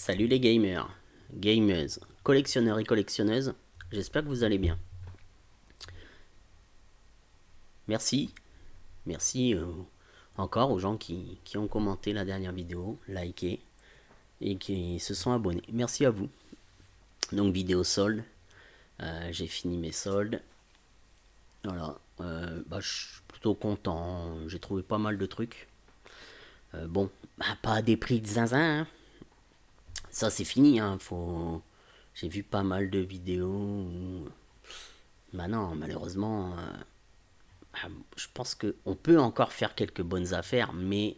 Salut les gamers, gameuses, collectionneurs et collectionneuses, j'espère que vous allez bien. Merci, merci encore aux gens qui ont commenté la dernière vidéo, liké et qui se sont abonnés. Merci à vous. Donc vidéo solde, j'ai fini mes soldes. Voilà, je suis plutôt content, j'ai trouvé pas mal de trucs. Bon, pas à des prix de zinzin, hein. Ça c'est fini, hein. J'ai vu pas mal de vidéos où... Bah non, malheureusement, je pense qu'on peut encore faire quelques bonnes affaires, mais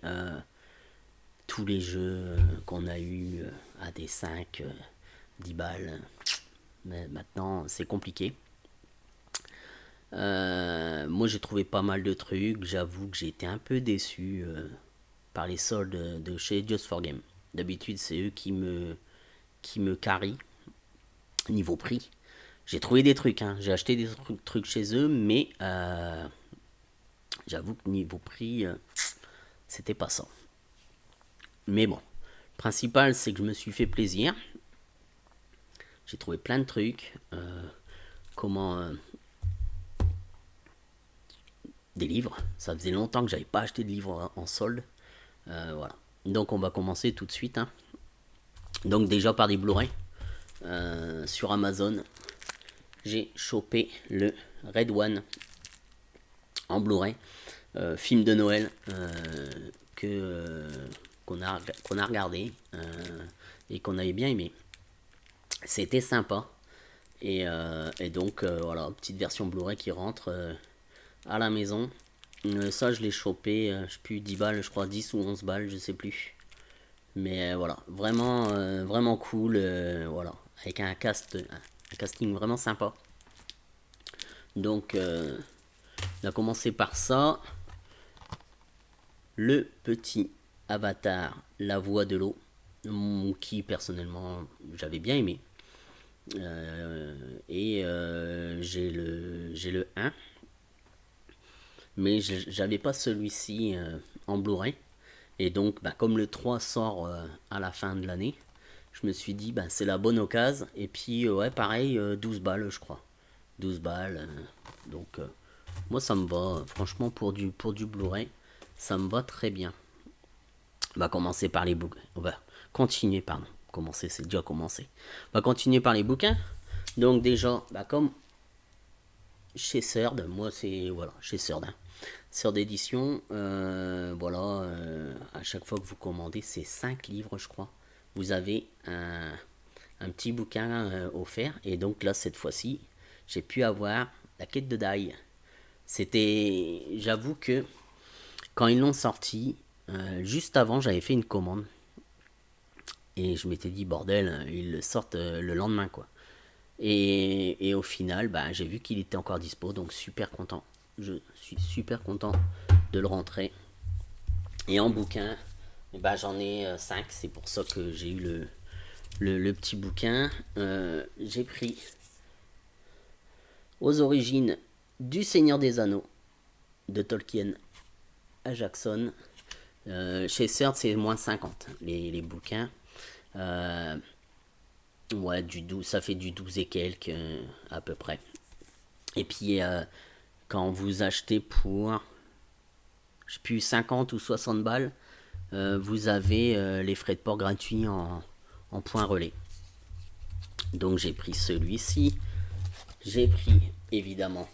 tous les jeux qu'on a eu à des 5, 10 balles, mais maintenant c'est compliqué. Moi j'ai trouvé pas mal de trucs, j'avoue que j'ai été un peu déçu par les soldes de chez Just for Game. D'habitude c'est eux qui me carry niveau prix. J'ai trouvé des trucs, hein. J'ai acheté des trucs chez eux, mais j'avoue que niveau prix, c'était pas ça. Mais bon, le principal, c'est que je me suis fait plaisir. J'ai trouvé plein de trucs. Comment des livres. Ça faisait longtemps que j'avais pas acheté de livres en solde. Voilà. Donc on va commencer tout de suite, hein. Donc déjà par des Blu-ray. Sur Amazon, j'ai chopé le Red One en Blu-ray. Film de Noël que qu'on a regardé et qu'on avait bien aimé. C'était sympa. Et donc voilà, petite version Blu-ray qui rentre à la maison. Ça je l'ai chopé, je sais plus, 10 balles, je crois 10 ou 11 balles, je sais plus. Mais voilà, vraiment cool, voilà, avec un casting vraiment sympa. Donc on a commencé par ça. Le petit Avatar, la voix de l'eau, qui personnellement j'avais bien aimé. J'ai le 1, mais j'avais pas celui-ci en Blu-ray. Et donc, comme le 3 sort à la fin de l'année, je me suis dit, c'est la bonne occasion. Et puis, ouais, pareil, 12 balles, je crois. 12 balles. Donc, moi, ça me va. Franchement, pour du Blu-ray, ça me va très bien. On va commencer par les bouquins. On va continuer, pardon. Commencer, c'est déjà commencé. On va continuer par les bouquins. Donc, déjà, comme chez Serd, moi, c'est, voilà, chez Serd, hein. Sœur d'édition, voilà, à chaque fois que vous commandez, c'est 5 livres, je crois. Vous avez un petit bouquin offert. Et donc là, cette fois-ci, j'ai pu avoir la quête de Dai. J'avoue que quand ils l'ont sorti, juste avant, j'avais fait une commande. Et je m'étais dit, bordel, ils le sortent le lendemain, quoi. Et au final, j'ai vu qu'il était encore dispo, donc super content. Je suis super content de le rentrer. Et en bouquin, j'en ai 5, c'est pour ça que j'ai eu le petit bouquin. J'ai pris Aux origines du Seigneur des Anneaux de Tolkien à Jackson. Chez CERT, c'est moins 50 les bouquins. Ouais, ça fait du 12 et quelques à peu près. Et puis, quand vous achetez pour, je sais plus, 50 ou 60 balles, vous avez les frais de port gratuits en point relais. Donc j'ai pris celui-ci. J'ai pris évidemment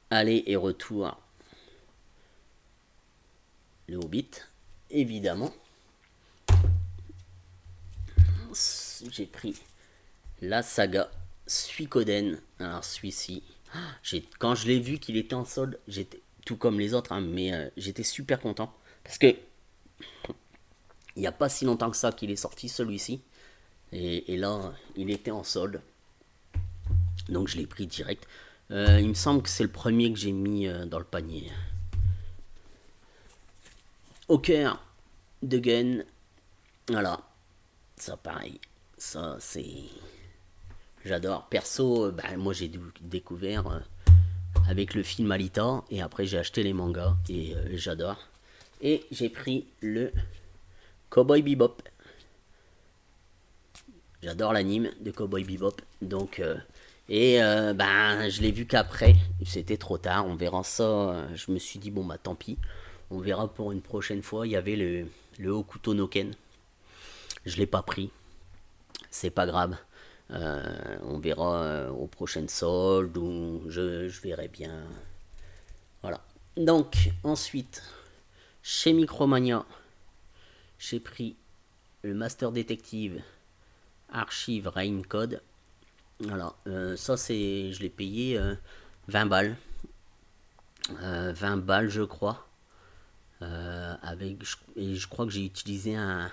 aller et retour le Hobbit, évidemment. J'ai pris la saga Suikoden. Alors celui-ci, quand je l'ai vu qu'il était en solde, j'étais tout comme les autres, hein, mais j'étais super content parce que il n'y a pas si longtemps que ça qu'il est sorti celui-ci. Et là, il était en solde. Donc je l'ai pris direct. Il me semble que c'est le premier que j'ai mis dans le panier. Au cœur de Gun. Voilà. Ça pareil. Ça c'est... J'adore. Perso, moi j'ai découvert avec le film Alita. Et après j'ai acheté les mangas. Et j'adore. Et j'ai pris le Cowboy Bebop. J'adore l'anime de Cowboy Bebop. Donc, ben, je l'ai vu qu'après. C'était trop tard. On verra ça. Je me suis dit, bon, bah tant pis. On verra pour une prochaine fois. Il y avait le Hokuto no Ken. Je l'ai pas pris. C'est pas grave. On verra aux prochaines soldes ou je verrai bien. Voilà. Donc, ensuite, chez Micromania, j'ai pris le Master Detective Archive Rain Code. Voilà, ça c'est, je l'ai payé 20 balles. 20 balles je crois. Et je crois que j'ai utilisé un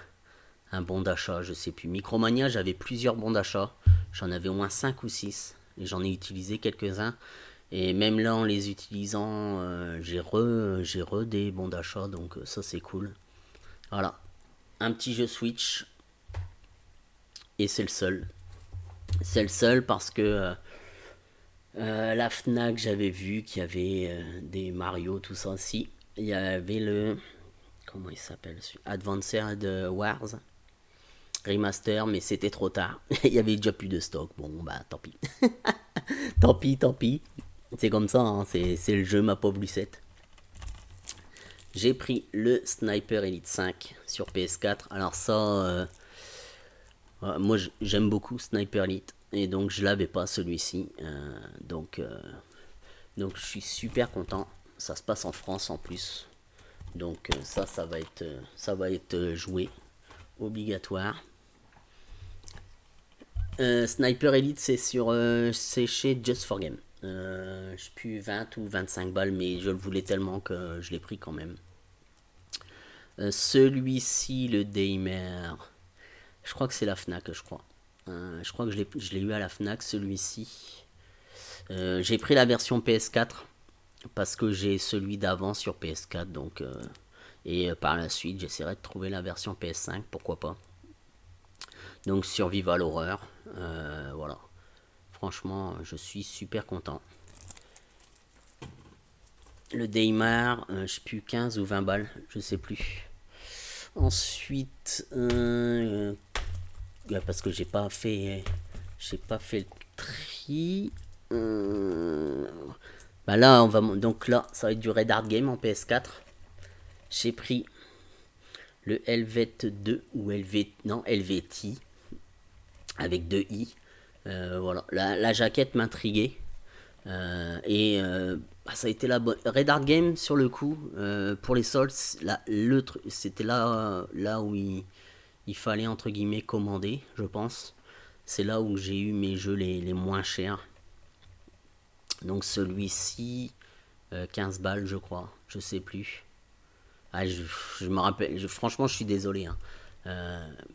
bon d'achat, je sais plus. Micromania, j'avais plusieurs bons d'achat. J'en avais au moins 5 ou 6. Et j'en ai utilisé quelques-uns. Et même là, en les utilisant, j'ai re des bons d'achat. Donc ça c'est cool. Voilà. Un petit jeu Switch. Et c'est le seul. C'est le seul parce que la Fnac, j'avais vu qu'il y avait des Mario, tout ça. Si, il y avait le. Comment il s'appelle Advanced Wars Remaster, mais c'était trop tard. Il y avait déjà plus de stock. Bon, bah tant pis. Tant pis, tant pis. C'est comme ça, hein, c'est le jeu, ma pauvre Lucette. J'ai pris le Sniper Elite 5 sur PS4. Alors ça, moi j'aime beaucoup Sniper Elite. Et donc je l'avais pas celui-ci. Donc je suis super content. Ça se passe en France en plus. Donc ça va être joué. Obligatoire. Sniper Elite c'est chez Just for Game. Je sais plus 20 ou 25 balles, mais je le voulais tellement que je l'ai pris quand même. Celui-ci, le Daymer, je crois que c'est la Fnac, je crois. Je crois que je l'ai eu à la Fnac, celui-ci. J'ai pris la version PS4 parce que j'ai celui d'avant sur PS4, donc et par la suite j'essaierai de trouver la version PS5, pourquoi pas. Donc Survival Horror, voilà. Franchement, je suis super content. Le Daymar, je sais plus 15 ou 20 balles, je sais plus. Ensuite, parce que j'ai pas fait le tri. Bah là, donc là, ça va être du Red Hard Game en PS4. J'ai pris le Helvet 2 ou LVT avec 2 i. Voilà, la jaquette m'intriguait. Ça a été la bonne. Red Hard Game sur le coup, pour les soldes, c'était là où il fallait entre guillemets commander, je pense. C'est là où j'ai eu mes jeux les moins chers. Donc celui-ci, 15 balles je crois, je sais plus. Ah, je me rappelle, franchement je suis désolé. Hein.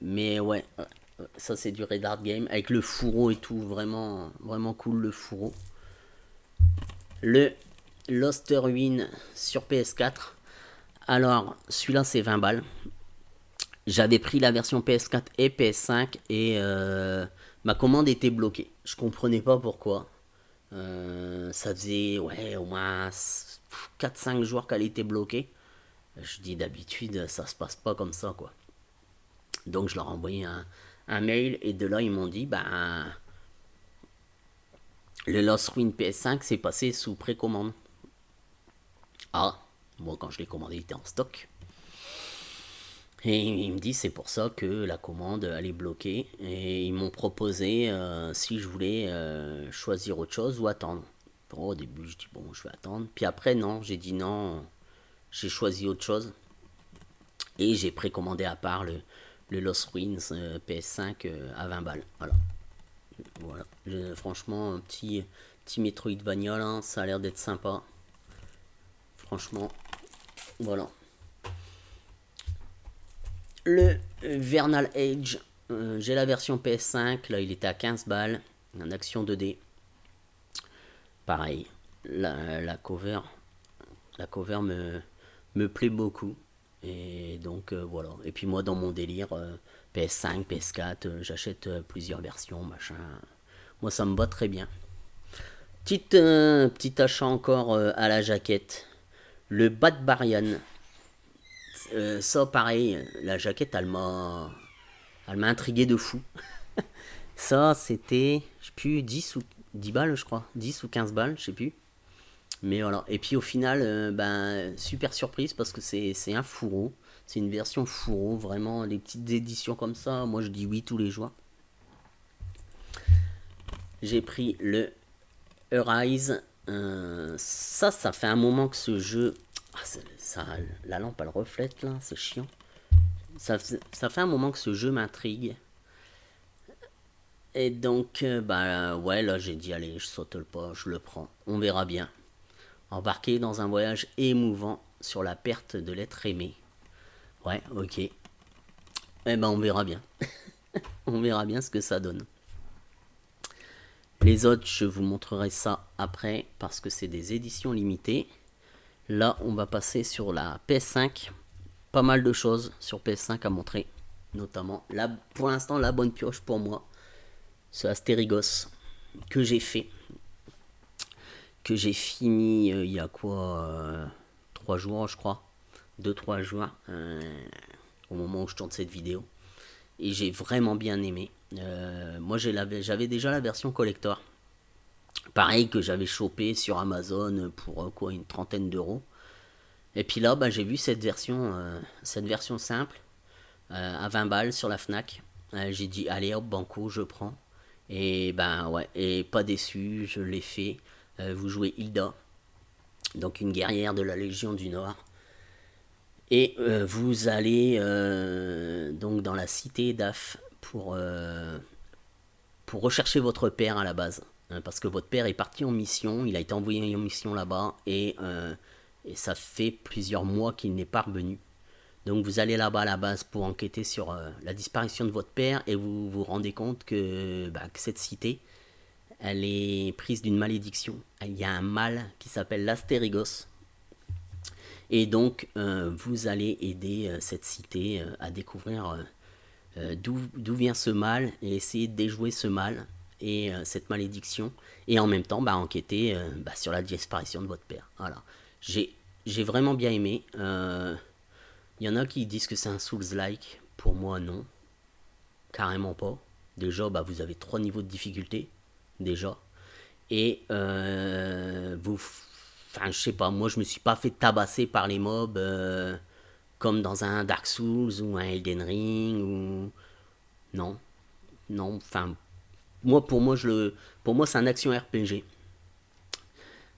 Mais ouais, ça c'est du Red Hard Game avec le fourreau et tout, vraiment, vraiment cool le fourreau. Le Lost Ruin sur PS4. Alors, celui-là c'est 20 balles. J'avais pris la version PS4 et PS5 et ma commande était bloquée. Je comprenais pas pourquoi. Ça faisait ouais, au moins 4-5 jours qu'elle était bloquée. Je dis d'habitude ça se passe pas comme ça quoi. Donc je leur ai envoyé un mail et de là ils m'ont dit bah le Lost Ruin PS5 s'est passé sous précommande. Ah, moi quand je l'ai commandé il était en stock. Et il me dit c'est pour ça que la commande elle est bloquée. Et ils m'ont proposé si je voulais choisir autre chose ou attendre. Bon, au début je dis bon je vais attendre. Puis après non, j'ai dit non, j'ai choisi autre chose. Et j'ai précommandé à part le Lost Ruins PS5 à 20 balles. Voilà. Franchement un petit Metroidvania là, ça a l'air d'être sympa. Franchement, voilà. Le Vernal Age, j'ai la version PS5, là il était à 15 balles, en action 2D. Pareil, la cover me plaît beaucoup. Et donc voilà. Et puis moi dans mon délire, PS5, PS4, j'achète plusieurs versions, machin. Moi ça me va très bien. Petit achat encore à la jaquette. Le Barbarian. ça pareil, la jaquette elle m'a intrigué de fou. Ça c'était, je sais plus, 10 ou 10 balles je crois, 10 ou 15 balles, je sais plus. Mais voilà, et puis au final, ben, super surprise parce que c'est un fourreau, c'est une version fourreau, vraiment, les petites éditions comme ça, moi je dis oui tous les jours. J'ai pris le Arise. Ça fait un moment que ce jeu. Ah, ça, la lampe elle reflète là, c'est chiant. Ça fait un moment que ce jeu m'intrigue. Et donc, bah ouais, là j'ai dit, allez, je saute le pas, je le prends. On verra bien. Embarqué dans un voyage émouvant sur la perte de l'être aimé. Ouais, ok. Eh ben, on verra bien. On verra bien ce que ça donne. Les autres, je vous montrerai ça après parce que c'est des éditions limitées. Là, on va passer sur la PS5. Pas mal de choses sur PS5 à montrer. Notamment, là, pour l'instant, la bonne pioche pour moi, c'est Astérigos que j'ai fait. Que j'ai fini il y a quoi 3 jours, je crois. 2-3 jours au moment où je tourne cette vidéo. Et j'ai vraiment bien aimé. Moi, j'avais déjà la version collector. Pareil que j'avais chopé sur Amazon pour quoi, une trentaine d'euros. Et puis là, bah, j'ai vu cette version simple à 20 balles sur la Fnac. J'ai dit, allez hop, banco, je prends. Et ben ouais, et pas déçu, je l'ai fait. Vous jouez Hilda, donc une guerrière de la Légion du Nord. Et vous allez donc dans la cité d'Af pour rechercher votre père à la base. Parce que votre père est parti en mission, il a été envoyé en mission là-bas et ça fait plusieurs mois qu'il n'est pas revenu. Donc vous allez là-bas à la base pour enquêter sur la disparition de votre père et vous vous rendez compte que cette cité, elle est prise d'une malédiction. Il y a un mal qui s'appelle l'Astérigos. Et donc vous allez aider cette cité à découvrir d'où vient ce mal et essayer de déjouer ce mal et cette malédiction et en même temps enquêter sur la disparition de votre père. Voilà. J'ai vraiment bien aimé. Il y en a qui disent que c'est un Souls-like. Pour moi, non. Carrément pas. Déjà, vous avez 3 niveaux de difficulté. Déjà. Et enfin, je sais pas, moi je me suis pas fait tabasser par les mobs comme dans un Dark Souls ou un Elden Ring ou. Non. Non, enfin. Pour moi c'est un action RPG.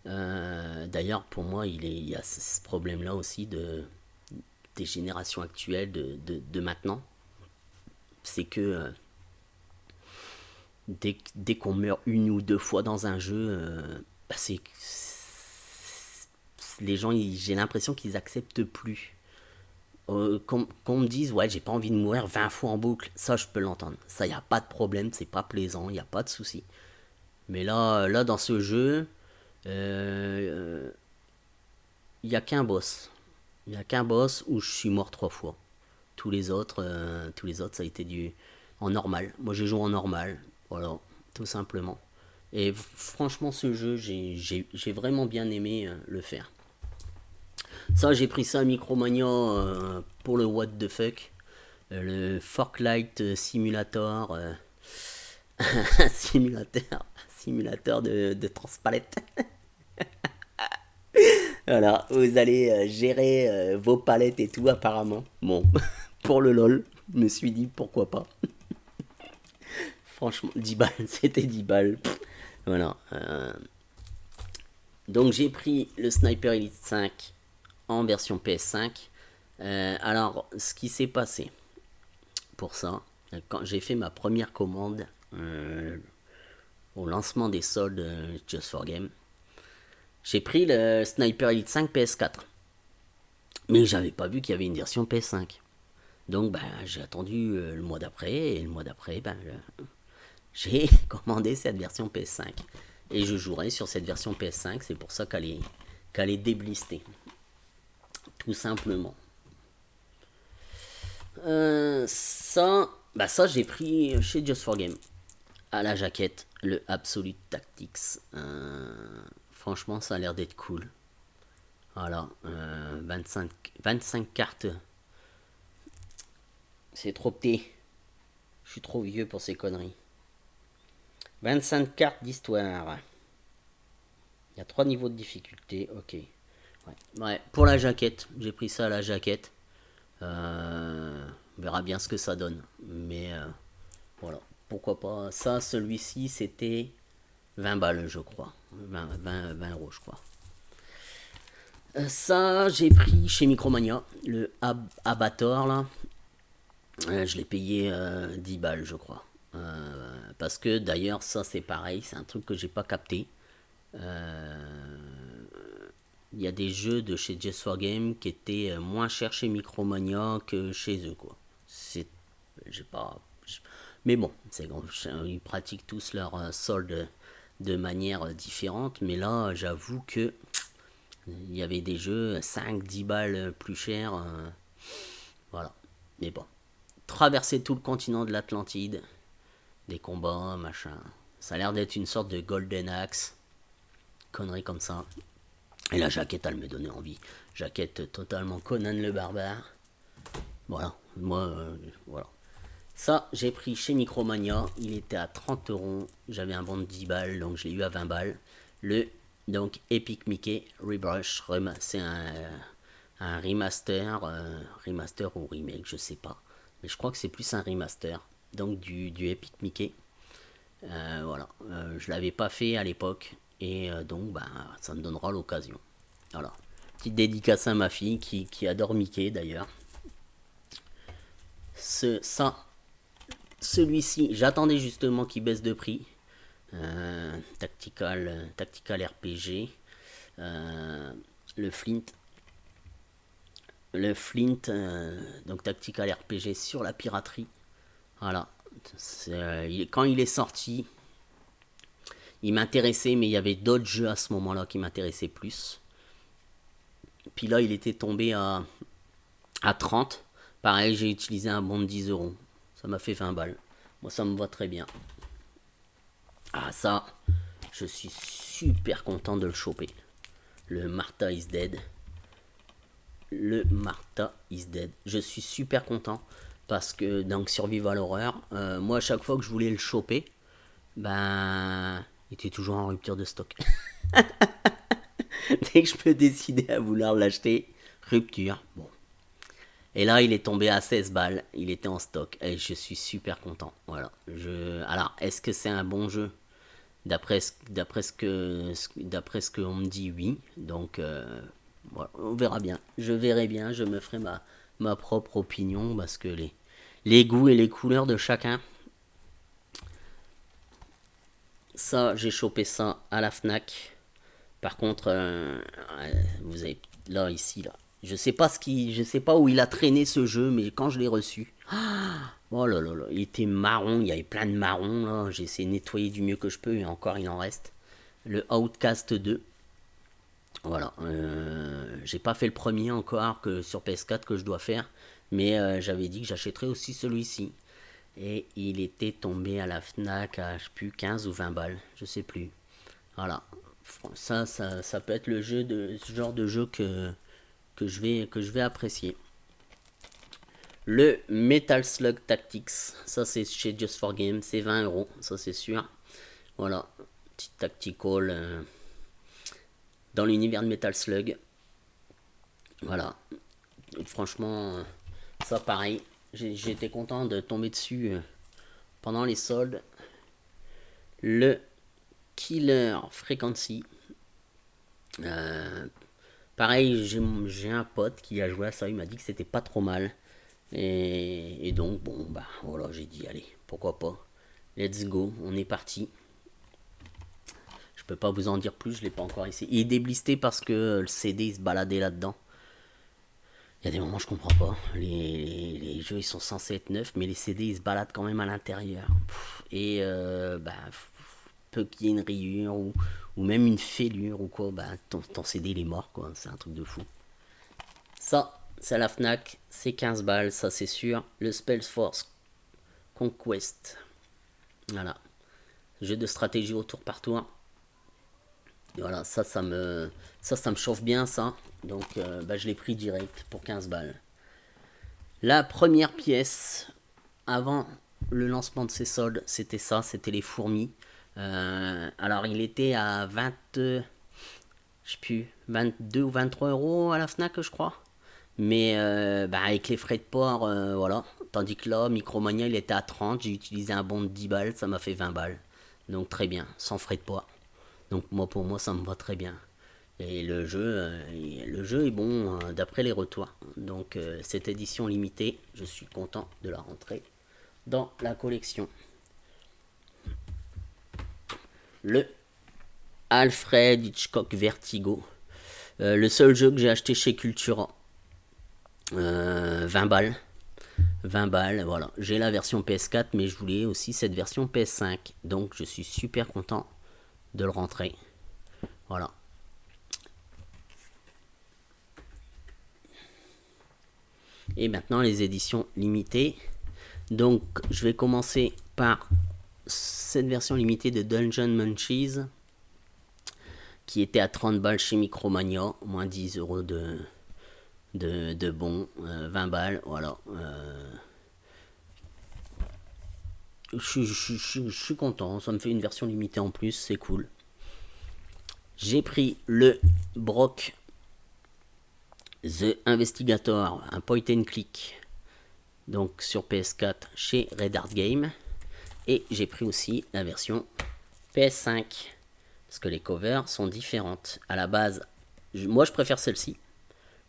D'ailleurs, pour moi, il y a ce problème-là aussi des générations actuelles de maintenant. C'est que dès qu'on meurt une ou deux fois dans un jeu, les gens, j'ai l'impression qu'ils acceptent plus. Qu'on me dise, ouais, j'ai pas envie de mourir 20 fois en boucle, ça je peux l'entendre. Ça, y a pas de problème, c'est pas plaisant, y a pas de souci. Mais là dans ce jeu, euh, y a qu'un boss. Il y a qu'un boss où je suis mort 3 fois. Tous les autres, ça a été en normal. Moi, j'ai joué en normal, voilà, tout simplement. Et franchement, ce jeu, j'ai vraiment bien aimé le faire. Ça, j'ai pris ça à Micromania pour le what the fuck. Le Forklight Simulator. Simulateur de transpalette. Voilà, vous allez gérer vos palettes et tout, apparemment. Bon, pour le lol, je me suis dit pourquoi pas. Franchement, 10 balles, c'était 10 balles. Voilà. Donc j'ai pris le Sniper Elite 5 en version PS5. Alors, ce qui s'est passé pour ça, quand j'ai fait ma première commande au lancement des soldes Just for Game, j'ai pris le Sniper Elite 5 PS4. Mais j'avais pas vu qu'il y avait une version PS5. Donc j'ai attendu le mois d'après et le mois d'après j'ai commandé cette version PS5 et je jouerai sur cette version PS5. C'est pour ça qu'elle est déblistée, tout simplement. Ça j'ai pris chez Just for Game à la jaquette le Absolute Tactics. Franchement, ça a l'air d'être cool. Voilà, 25 cartes C'est trop petit. Je suis trop vieux pour ces conneries. 25 cartes d'histoire. Il y a 3 niveaux de difficulté. Ok. Ouais. Pour la jaquette, j'ai pris ça à la jaquette. On verra bien ce que ça donne. Mais voilà. Pourquoi pas. Ça, celui-ci, c'était 20 balles, je crois. 20 euros, je crois. Ça, j'ai pris chez Micromania. Le Abator, là. Je l'ai payé 10 balles, je crois. Parce que d'ailleurs, ça, c'est pareil. C'est un truc que j'ai pas capté. Il y a des jeux de chez Just for Game qui étaient moins chers chez Micromania que chez eux, quoi. C'est. J'ai pas. Mais bon, ils pratiquent tous leur solde de manière différente. Mais là, j'avoue que il y avait des jeux 5-10 balles plus chers. Voilà. Mais bon. Traverser tout le continent de l'Atlantide. Des combats, machin. Ça a l'air d'être une sorte de Golden Axe. Connerie comme ça. Et la jaquette, elle me donnait envie. Jaquette totalement Conan le barbare. Voilà. Moi, voilà. Ça, j'ai pris chez Micromania. Il était à 30 euros. J'avais un bon de 10 balles, donc je l'ai eu à 20 balles. Le donc Epic Mickey Rebrush. C'est un remaster. Remaster ou remake, je sais pas. Mais je crois que c'est plus un remaster. Donc du Epic Mickey. Voilà. Je l'avais pas fait à l'époque. Et donc, bah, ça me donnera l'occasion. Voilà. Petite dédicace à ma fille qui adore Mickey d'ailleurs. Celui-ci, j'attendais justement qu'il baisse de prix. Tactical RPG. Le Flint. Donc Tactical RPG sur la piraterie. Voilà. Quand il est sorti, il m'intéressait, mais il y avait d'autres jeux à ce moment-là qui m'intéressaient plus. Puis là, il était tombé à 30. Pareil, j'ai utilisé un bon de 10 euros. Ça m'a fait 20 balles. Moi, ça me va très bien. Ah, ça, je suis super content de le choper. Le Martha is Dead. Je suis super content parce que dans Survival Horror, moi, à chaque fois que je voulais le choper, ben, il était toujours en rupture de stock. Dès que je peux décider à vouloir l'acheter, rupture. Bon. Et là, il est tombé à 16 balles. Il était en stock. Et je suis super content. Voilà. Alors, est-ce que c'est un bon jeu? D'après ce qu'on me dit, oui. Donc, voilà, on verra bien. Je verrai bien. Je me ferai ma propre opinion parce que les goûts et les couleurs de chacun. Ça, j'ai chopé ça à la Fnac. Par contre, vous avez là, ici, là. Je sais pas où il a traîné ce jeu, mais quand je l'ai reçu, oh là là là, il était marron, il y avait plein de marron là. J'ai essayé de nettoyer du mieux que je peux, et encore il en reste. Le Outcast 2. Voilà, j'ai pas fait le premier encore que sur PS4 que je dois faire, mais j'avais dit que j'achèterais aussi celui-ci. Et il était tombé à la Fnac à, je sais plus, 15 ou 20 balles, je sais plus. Voilà, ça peut être ce genre de jeu que je vais apprécier. Le Metal Slug Tactics, ça c'est chez Just for Game, c'est 20 euros, ça c'est sûr. Voilà, petit tactical dans l'univers de Metal Slug. Voilà, et franchement, ça pareil, j'ai été content de tomber dessus pendant les soldes. Le Killer Frequency. Pareil, j'ai un pote qui a joué à ça, il m'a dit que c'était pas trop mal. Et donc, bon, bah voilà, j'ai dit, allez, pourquoi pas. Let's go, on est parti. Je peux pas vous en dire plus, je l'ai pas encore essayé. Il est déblisté parce que le CD il se baladait là-dedans. Il y a des moments je comprends pas. Les jeux ils sont censés être neufs, mais les CD ils se baladent quand même à l'intérieur. Et bah, peu qu'il y ait une rayure ou même une fêlure ou quoi, bah ton CD il est mort quoi, c'est un truc de fou. Ça, c'est à la Fnac, c'est 15 balles, ça c'est sûr. Le Spellforce Conquest. Voilà. Jeu de stratégie au tour par tour. Et voilà, ça me chauffe bien ça. Donc bah, je l'ai pris direct pour 15 balles. La première pièce avant le lancement de ces soldes, c'était ça, c'était les fourmis. Alors il était à 20, je sais plus, 22 ou 23 euros à la Fnac, je crois. Mais bah, avec les frais de port, voilà. Tandis que là, Micromania, il était à 30. J'ai utilisé un bon de 10 balles, ça m'a fait 20 balles. Donc très bien, sans frais de port. Donc moi, pour moi, ça me va très bien. Et le jeu est bon d'après les retours. Donc cette édition limitée, je suis content de la rentrer dans la collection. Le Alfred Hitchcock Vertigo. Le seul jeu que j'ai acheté chez Cultura. 20 balles. 20 balles, voilà. J'ai la version PS4, mais je voulais aussi cette version PS5. Donc je suis super content de le rentrer. Voilà. Et maintenant les éditions limitées. Donc je vais commencer par cette version limitée de Dungeon Munchies qui était à 30 balles chez Micromania, moins 10 euros de bon, 20 balles, voilà. Je suis content, ça me fait une version limitée en plus, c'est cool. J'ai pris le Brock The Investigator, un point and click, donc sur PS4 chez Red Art Game. Et j'ai pris aussi la version PS5, parce que les covers sont différentes. À la base, moi je préfère celle-ci.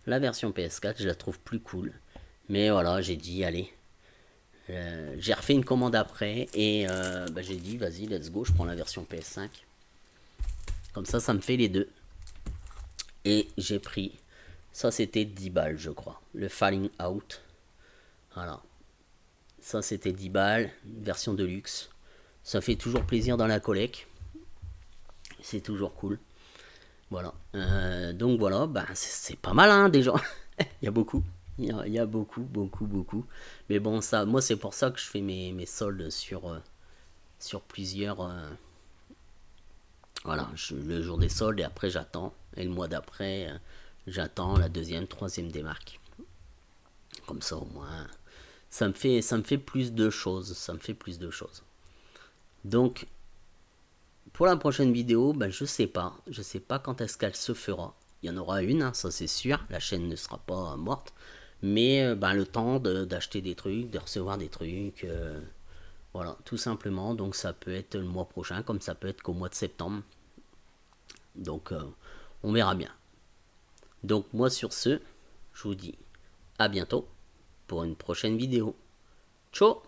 La version PS4, je la trouve plus cool. Mais voilà, j'ai dit, allez. J'ai refait une commande après et bah, j'ai dit, vas-y, let's go, je prends la version PS5. Comme ça me fait les deux. Et j'ai pris, ça c'était 10 balles, je crois. Le Falling Out. Voilà. Ça c'était 10 balles, version de luxe. Ça fait toujours plaisir dans la collecte. C'est toujours cool. Voilà. Donc voilà, bah, c'est pas mal hein, déjà. Il y a beaucoup. Il y a beaucoup, beaucoup, beaucoup. Mais bon, ça, moi c'est pour ça que je fais mes soldes sur plusieurs. Voilà, le jour des soldes et après j'attends. Et le mois d'après, j'attends la deuxième, troisième démarque. Comme ça au moins, ça me fait plus de choses. Ça me fait plus de choses. Donc, pour la prochaine vidéo, ben, je sais pas. Je sais pas quand est-ce qu'elle se fera. Il y en aura une, hein, ça c'est sûr. La chaîne ne sera pas morte. Mais ben, le temps d'acheter des trucs, de recevoir des trucs. Voilà, tout simplement. Donc ça peut être le mois prochain, comme ça peut être qu'au mois de septembre. Donc on verra bien. Donc moi sur ce, je vous dis à bientôt pour une prochaine vidéo. Ciao.